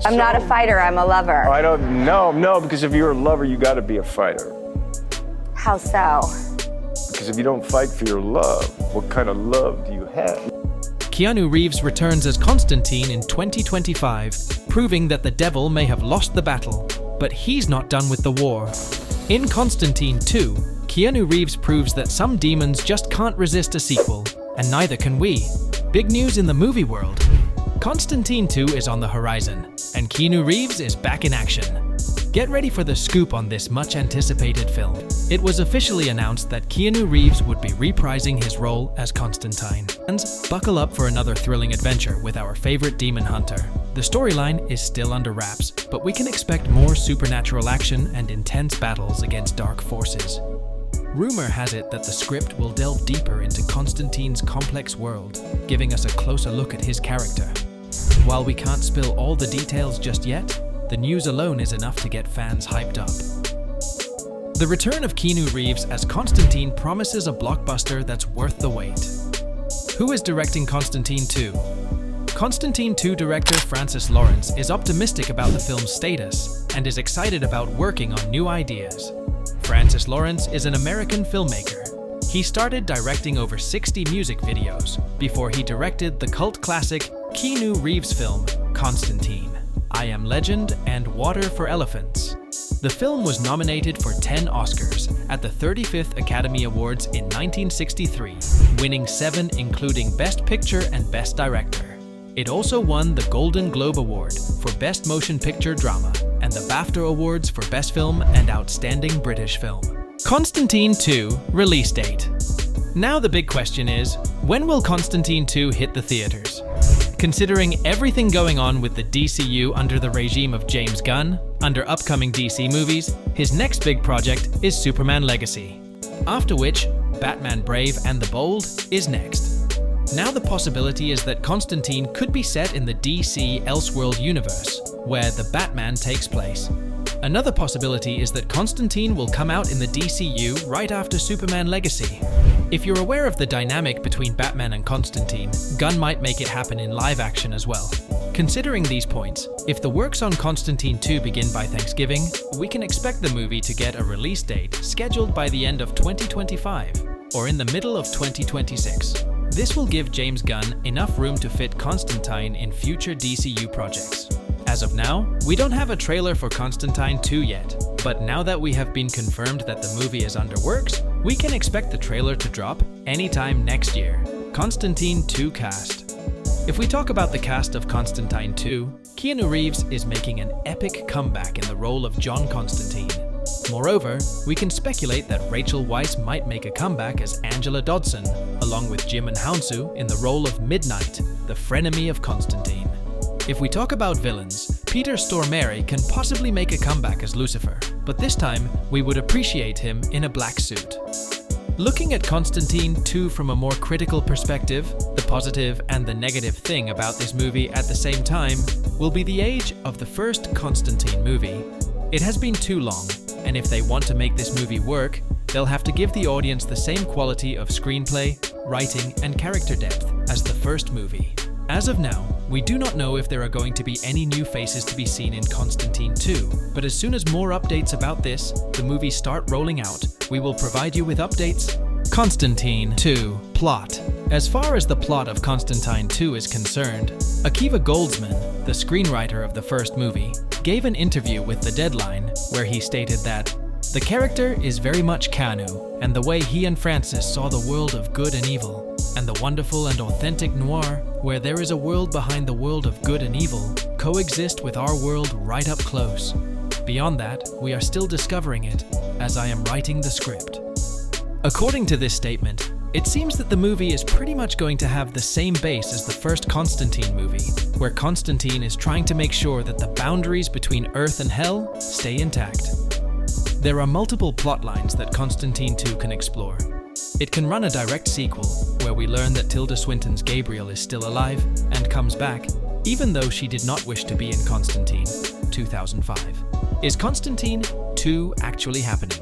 I'm not a fighter, I'm a lover. I don't know, no, because if you're a lover, you gotta be a fighter. How so? Because if you don't fight for your love, what kind of love do you have? Keanu Reeves returns as Constantine in 2025, proving that the devil may have lost the battle, but he's not done with the war. In Constantine 2, Keanu Reeves proves that some demons just can't resist a sequel, and neither can we. Big news in the movie world. Constantine 2 is on the horizon, and Keanu Reeves is back in action. Get ready for the scoop on this much-anticipated film. It was officially announced that Keanu Reeves would be reprising his role as Constantine. And buckle up for another thrilling adventure with our favorite demon hunter. The storyline is still under wraps, but we can expect more supernatural action and intense battles against dark forces. Rumor has it that the script will delve deeper into Constantine's complex world, giving us a closer look at his character. While we can't spill all the details just yet, the news alone is enough to get fans hyped up. The return of Keanu Reeves as Constantine promises a blockbuster that's worth the wait. Who is directing Constantine 2? Constantine 2 director Francis Lawrence is optimistic about the film's status and is excited about working on new ideas. Francis Lawrence is an American filmmaker. He started directing over 60 music videos before he directed the cult classic Keanu Reeves film Constantine, I Am Legend, and Water for Elephants. The film was nominated for 10 Oscars at the 35th Academy Awards in 1963, winning 7 including Best Picture and Best Director. It also won the Golden Globe Award for Best Motion Picture Drama and the BAFTA Awards for Best Film and Outstanding British Film. Constantine 2 release date. Now the big question is, when will Constantine 2 hit the theaters? Considering everything going on with the DCU under the regime of James Gunn, under upcoming DC movies, his next big project is Superman Legacy. After which, Batman Brave and the Bold is next. Now the possibility is that Constantine could be set in the DC Elseworld universe, where the Batman takes place. Another possibility is that Constantine will come out in the DCU right after Superman Legacy. If you're aware of the dynamic between Batman and Constantine, Gunn might make it happen in live action as well. Considering these points, if the works on Constantine 2 begin by Thanksgiving, we can expect the movie to get a release date scheduled by the end of 2025 or in the middle of 2026. This will give James Gunn enough room to fit Constantine in future DCU projects. As of now, we don't have a trailer for Constantine 2 yet, but now that we have been confirmed that the movie is under works, we can expect the trailer to drop anytime next year. Constantine 2 cast. If we talk about the cast of Constantine 2, Keanu Reeves is making an epic comeback in the role of John Constantine. Moreover, we can speculate that Rachel Weisz might make a comeback as Angela Dodson, along with Jim and Hounsou in the role of Midnight, the frenemy of Constantine. If we talk about villains, Peter Stormare can possibly make a comeback as Lucifer, but this time we would appreciate him in a black suit. Looking at Constantine 2 from a more critical perspective, the positive and the negative thing about this movie at the same time will be the age of the first Constantine movie. It has been too long, and if they want to make this movie work, they'll have to give the audience the same quality of screenplay, writing, and character depth as the first movie. As of now, we do not know if there are going to be any new faces to be seen in Constantine 2, but as soon as more updates about this, the movies start rolling out, we will provide you with updates. Constantine 2 plot. As far as the plot of Constantine 2 is concerned, Akiva Goldsman, the screenwriter of the first movie, gave an interview with The Deadline where he stated that the character is very much Keanu, and the way he and Francis saw the world of good and evil, and the wonderful and authentic noir, where there is a world behind the world of good and evil, coexist with our world right up close. Beyond that, we are still discovering it, as I am writing the script. According to this statement, it seems that the movie is pretty much going to have the same base as the first Constantine movie, where Constantine is trying to make sure that the boundaries between Earth and Hell stay intact. There are multiple plot lines that Constantine 2 can explore. It can run a direct sequel, where we learn that Tilda Swinton's Gabriel is still alive and comes back, even though she did not wish to be in Constantine, 2005. Is Constantine 2 actually happening?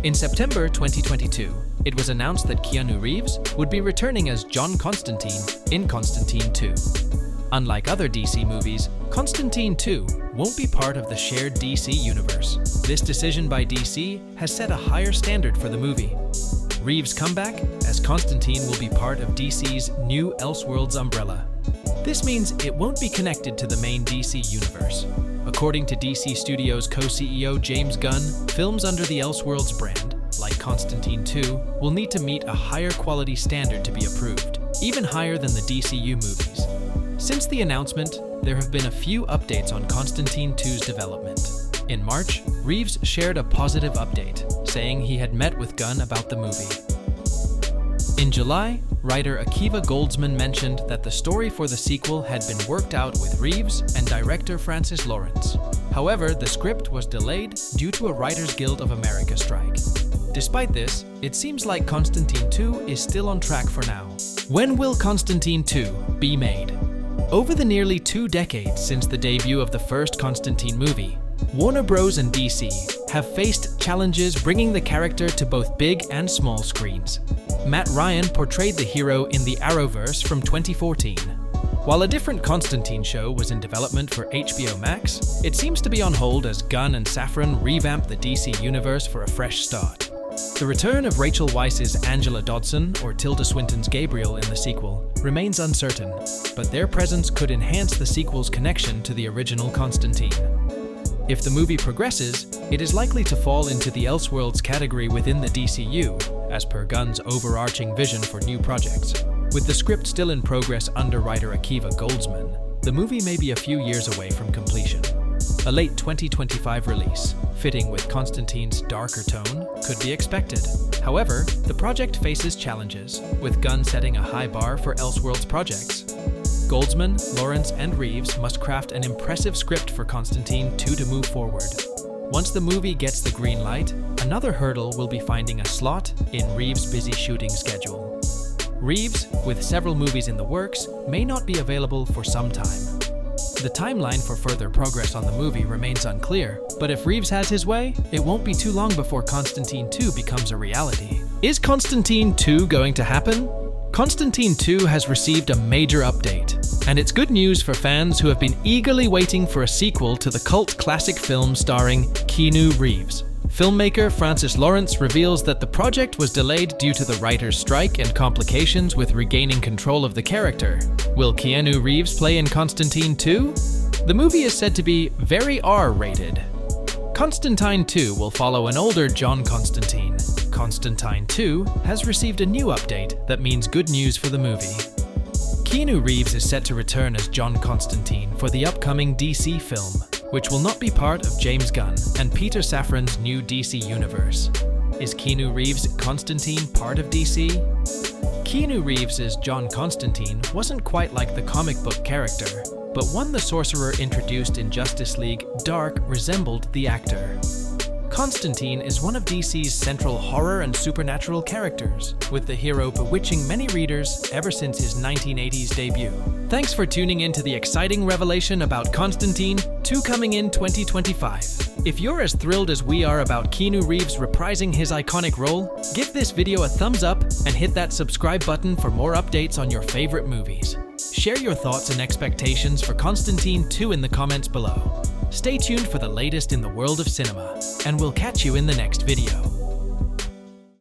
In September 2022, it was announced that Keanu Reeves would be returning as John Constantine in Constantine 2. Unlike other DC movies, Constantine 2 won't be part of the shared DC universe. This decision by DC has set a higher standard for the movie. Reeves' comeback as Constantine will be part of DC's new Elseworlds umbrella. This means it won't be connected to the main DC universe. According to DC Studios co-CEO James Gunn, films under the Elseworlds brand, like Constantine 2, will need to meet a higher quality standard to be approved, even higher than the DCU movies. Since the announcement, there have been a few updates on Constantine 2's development. In March, Reeves shared a positive update, saying he had met with Gunn about the movie. In July, writer Akiva Goldsman mentioned that the story for the sequel had been worked out with Reeves and director Francis Lawrence. However, the script was delayed due to a Writers Guild of America strike. Despite this, it seems like Constantine 2 is still on track for now. When will Constantine 2 be made? Over the nearly 2 decades since the debut of the first Constantine movie, Warner Bros. And DC have faced challenges bringing the character to both big and small screens. Matt Ryan portrayed the hero in the Arrowverse from 2014. While a different Constantine show was in development for HBO Max, it seems to be on hold as Gunn and Safran revamp the DC universe for a fresh start. The return of Rachel Weisz's Angela Dodson or Tilda Swinton's Gabriel in the sequel remains uncertain, but their presence could enhance the sequel's connection to the original Constantine. If the movie progresses, it is likely to fall into the Elseworlds category within the DCU, as per Gunn's overarching vision for new projects. With the script still in progress under writer Akiva Goldsman, the movie may be a few years away from completion. A late 2025 release, fitting with Constantine's darker tone, could be expected. However, the project faces challenges, with Gunn setting a high bar for Elseworlds projects. Goldsman, Lawrence, and Reeves must craft an impressive script for Constantine 2 to move forward. Once the movie gets the green light, another hurdle will be finding a slot in Reeves' busy shooting schedule. Reeves, with several movies in the works, may not be available for some time. The timeline for further progress on the movie remains unclear, but if Reeves has his way, it won't be too long before Constantine 2 becomes a reality. Is Constantine 2 going to happen? Constantine 2 has received a major update, and it's good news for fans who have been eagerly waiting for a sequel to the cult classic film starring Keanu Reeves. Filmmaker Francis Lawrence reveals that the project was delayed due to the writer's strike and complications with regaining control of the character. Will Keanu Reeves play in Constantine 2? The movie is said to be very R-rated. Constantine 2 will follow an older John Constantine. Constantine 2 has received a new update that means good news for the movie. Keanu Reeves is set to return as John Constantine for the upcoming DC film, which will not be part of James Gunn and Peter Safran's new DC universe. Is Keanu Reeves' Constantine part of DC? Keanu Reeves' John Constantine wasn't quite like the comic book character, but one the sorcerer introduced in Justice League Dark resembled the actor. Constantine is one of DC's central horror and supernatural characters, with the hero bewitching many readers ever since his 1980s debut. Thanks for tuning in to the exciting revelation about Constantine 2 coming in 2025. If you're as thrilled as we are about Keanu Reeves reprising his iconic role, give this video a thumbs up and hit that subscribe button for more updates on your favorite movies. Share your thoughts and expectations for Constantine 2 in the comments below. Stay tuned for the latest in the world of cinema, and we'll catch you in the next video.